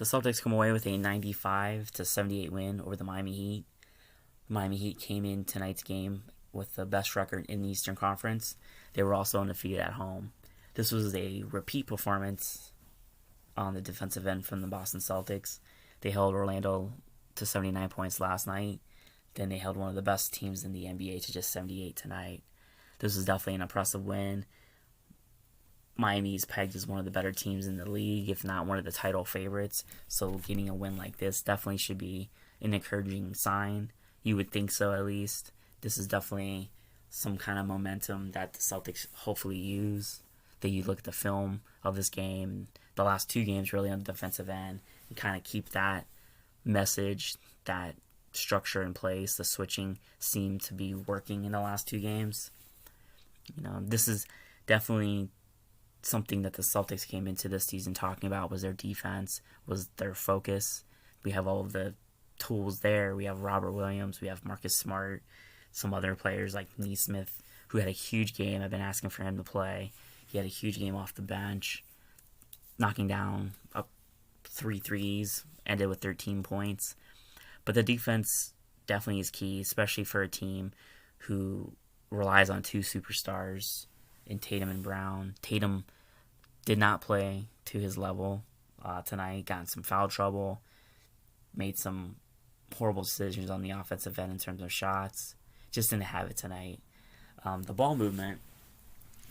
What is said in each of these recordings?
The Celtics come away with a 95-78 win over the Miami Heat. The Miami Heat came in tonight's game with the best record in the Eastern Conference. They were also undefeated at home. This was a repeat performance on the defensive end from the Boston Celtics. They held Orlando to 79 points last night. Then they held one of the best teams in the NBA to just 78 tonight. This was definitely an impressive win. Miami's pegged as one of the better teams in the league, if not one of the title favorites. So getting a win like this definitely should be an encouraging sign. You would think so, at least. This is definitely some kind of momentum that the Celtics hopefully use. That you look at the film of this game, the last two games really on the defensive end, and kind of keep that message, that structure in place. The switching seemed to be working in the last two games. This is definitely something that the Celtics came into this season talking about, was their defense, was their focus. We have all of the tools there. We have Robert Williams, we have Marcus Smart, some other players like Neesmith, who had a huge game. I've been asking for him to play. He had a huge game off the bench, knocking down up 3 threes, ended with 13 points. But the defense definitely is key, especially for a team who relies on two superstars in Tatum and Brown. Tatum did not play to his level tonight, got in some foul trouble, made some horrible decisions on the offensive end in terms of shots. Just didn't have it tonight. The ball movement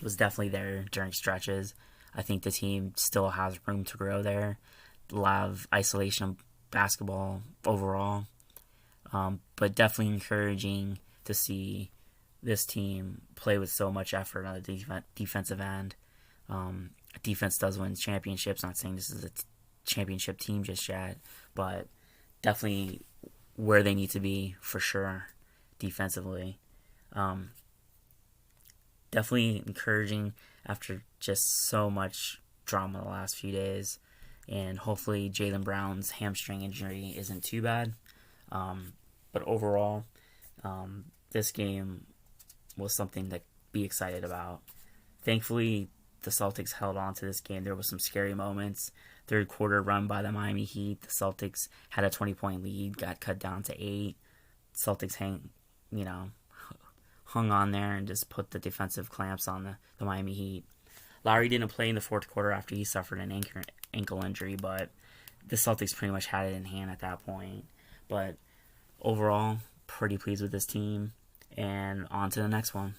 was definitely there during stretches. I think the team still has room to grow there. A lot of isolation basketball overall. But definitely encouraging to see this team play with so much effort on the defensive end. Defense does win championships. Not saying this is a championship team just yet, but definitely where they need to be for sure defensively. Definitely encouraging after just so much drama the last few days. And hopefully Jaylen Brown's hamstring injury isn't too bad. But overall, this game was something to be excited about. Thankfully, the Celtics held on to this game. There was some scary moments. Third quarter run by the Miami Heat. The Celtics had a 20-point lead, got cut down to 8. Celtics hung on there and just put the defensive clamps on the Miami Heat. Lowry didn't play in the fourth quarter after he suffered an ankle injury, but the Celtics pretty much had it in hand at that point. But overall, pretty pleased with this team, and on to the next one.